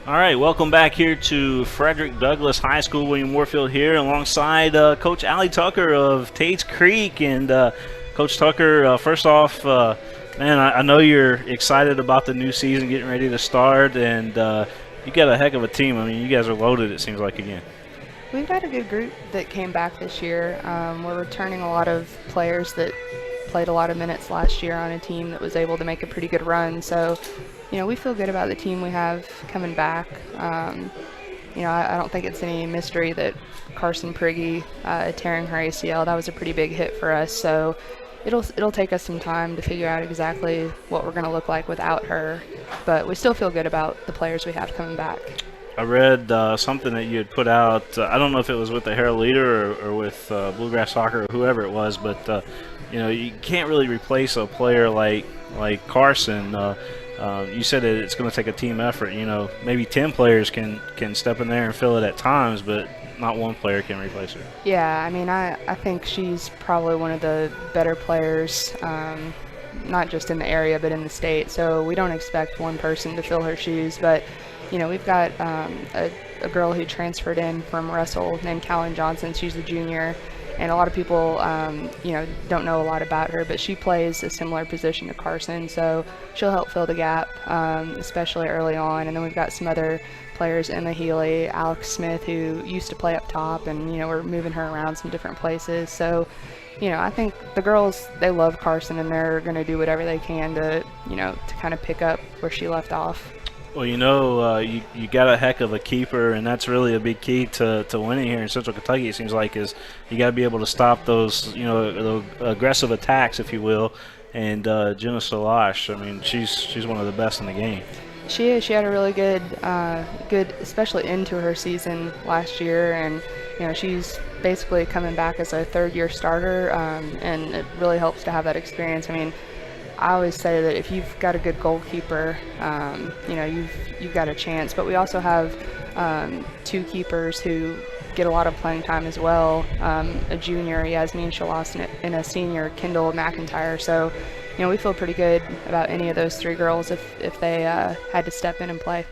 All right, welcome back here to Frederick Douglass High School. William Warfield here alongside Coach Allie Tucker of Tates Creek. And Coach Tucker, first off, man, I know you're excited about the new season getting ready to start, and you got a heck of a team. I mean, you guys are loaded, it seems like, again. We've got a good group that came back this year. We're returning a lot of players that played a lot of minutes last year on a team that was able to make a pretty good run. So, we feel good about the team we have coming back. I don't think it's any mystery that Carson Prigge tearing her ACL, that was a pretty big hit for us. So it'll take us some time to figure out exactly what we're going to look like without her. But we still feel good about the players we have coming back. I read something that you had put out. I don't know if it was with the Herald Leader or with Bluegrass Soccer or whoever it was, but you can't really replace a player like Carson. You said that it's going to take a team effort. Maybe 10 players can step in there and fill it at times, but not one player can replace her. Yeah, I mean, I think she's probably one of the better players, not just in the area but in the state. So we don't expect one person to fill her shoes, but we've got a girl who transferred in from Russell named Callan Johnson. She's a junior, and a lot of people, don't know a lot about her, but she plays a similar position to Carson, so she'll help fill the gap, especially early on. And then we've got some other players, Emma Healy, Alex Smith, who used to play up top, and, we're moving her around some different places. So, I think the girls, they love Carson, and they're going to do whatever they can to kind of pick up where she left off. Well, you got a heck of a keeper, and that's really a big key to winning here in Central Kentucky. It seems like is you got to be able to stop those the aggressive attacks, if you will. And Jenna Salash, I mean, she's one of the best in the game. She is. She had a really good, especially into her season last year, and she's basically coming back as a third-year starter, and it really helps to have that experience. I mean, I always say that if you've got a good goalkeeper, you've got a chance. But we also have two keepers who get a lot of playing time as well. A junior, Yasmin Shalas, and a senior, Kendall McIntyre. So, we feel pretty good about any of those three girls if they had to step in and play.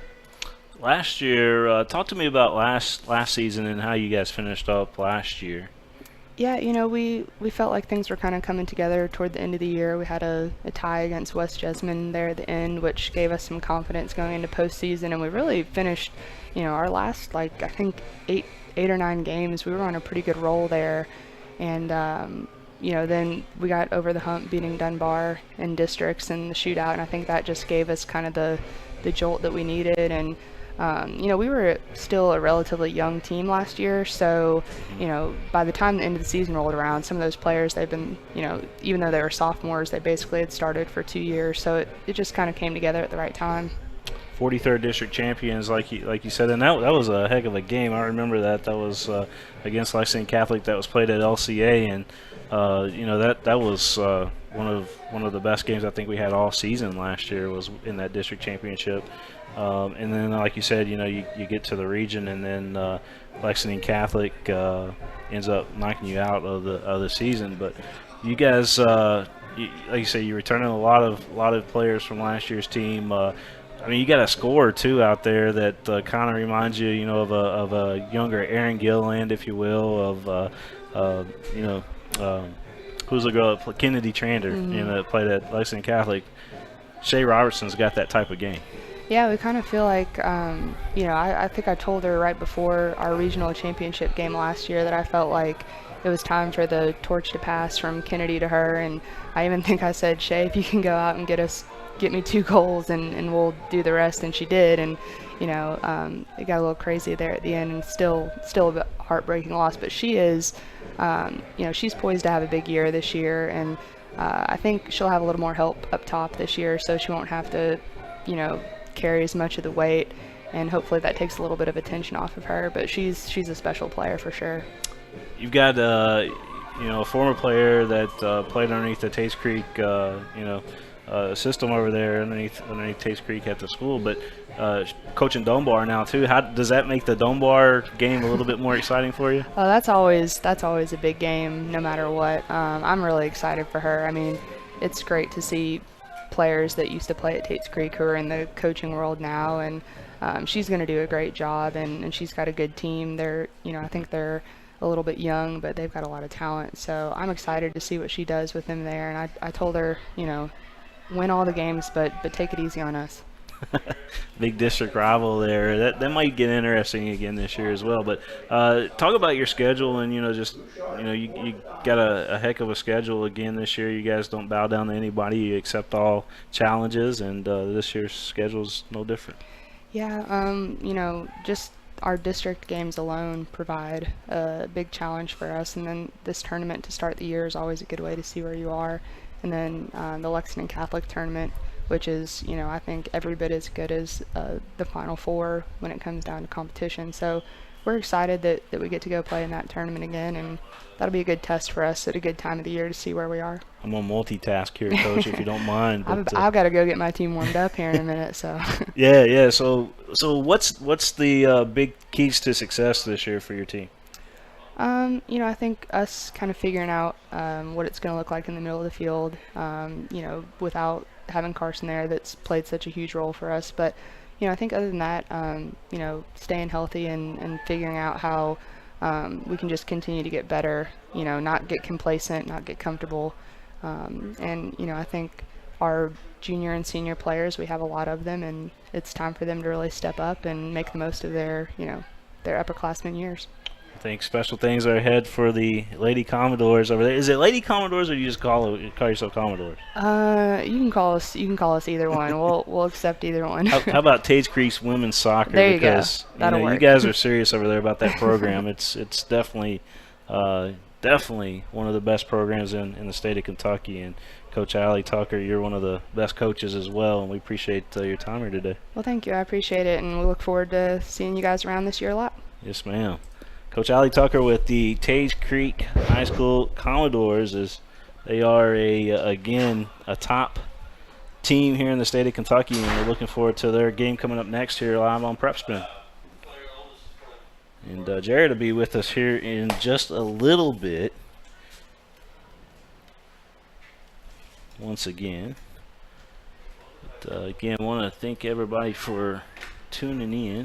Last year, talk to me about last season and how you guys finished up last year. Yeah, we felt like things were kind of coming together toward the end of the year. We had a tie against West Jessamine there at the end, which gave us some confidence going into postseason, and we really finished, our last, I think, eight or nine games, we were on a pretty good roll there. And, then we got over the hump beating Dunbar in districts and the shootout, and I think that just gave us kind of the jolt that we needed. And we were still a relatively young team last year, so, by the time the end of the season rolled around, some of those players, they've been, even though they were sophomores, they basically had started for 2 years, so it just kind of came together at the right time. 43rd district champions, like you said, and that was a heck of a game. I remember that was against Lexington Catholic. That was played at LCA, and that was one of the best games I think we had all season last year was in that district championship. And then, like you said, you get to the region, and then Lexington Catholic ends up knocking you out of the season. But you guys, like you say, you're returning a lot of players from last year's team. I mean, you got a scorer too out there that kind of reminds you, of a younger Aaron Gilliland, if you will, of who's the girl that Kennedy Trander, that played at Lexington Catholic. Shay Robertson's got that type of game. Yeah, we kind of feel like, I think I told her right before our regional championship game last year that I felt like it was time for the torch to pass from Kennedy to her, and I even think I said, Shay, if you can go out and get me 2 goals and we'll do the rest, and she did. And it got a little crazy there at the end, and still a bit heartbreaking loss, but she is she's poised to have a big year this year, and I think she'll have a little more help up top this year, so she won't have to carry as much of the weight, and hopefully that takes a little bit of attention off of her. But she's a special player for sure. You've got a former player that played underneath the Tates Creek system over there underneath Tates Creek at the school, but coaching Dunbar now too. How does that make the Dunbar game a little bit more exciting for you? Oh, that's always a big game, no matter what. I'm really excited for her. I mean, it's great to see players that used to play at Tates Creek who are in the coaching world now, and she's going to do a great job, and she's got a good team. I think they're a little bit young, but they've got a lot of talent. So I'm excited to see what she does with them there. And I told her, win all the games, but take it easy on us. Big district rival there. That might get interesting again this year as well. But talk about your schedule, and you got a heck of a schedule again this year. You guys don't bow down to anybody. You accept all challenges, and this year's schedule is no different. Yeah, just our district games alone provide a big challenge for us, and then this tournament to start the year is always a good way to see where you are. And then the Lexington Catholic tournament, which is, I think every bit as good as the Final Four when it comes down to competition. So we're excited that we get to go play in that tournament again, and that'll be a good test for us at a good time of the year to see where we are. I'm gonna multitask here, Coach, if you don't mind. But, I've got to go get my team warmed up here in a minute. So. Yeah. So what's the big keys to success this year for your team? I think us kind of figuring out what it's going to look like in the middle of the field, without having Carson there, that's played such a huge role for us. But, I think other than that, staying healthy and figuring out how we can just continue to get better, not get complacent, not get comfortable. I think our junior and senior players, we have a lot of them, and it's time for them to really step up and make the most of their upperclassmen years. I think special things are ahead for the Lady Commodores over there. Is it Lady Commodores, or do you just call yourself Commodores? You can call us either one. We'll accept either one. How about Tates Creek's women's soccer? There you go. Because That'll work. You guys are serious over there about that program. It's definitely one of the best programs in the state of Kentucky. And Coach Allie Tucker, you're one of the best coaches as well, and we appreciate your time here today. Well, thank you. I appreciate it, and we look forward to seeing you guys around this year a lot. Yes, ma'am. Coach Allie Tucker with the Tates Creek High School Commodores. They are again a top team here in the state of Kentucky, and we're looking forward to their game coming up next here live on PrepSpin. And Jared will be with us here in just a little bit. Once again. But again, want to thank everybody for tuning in.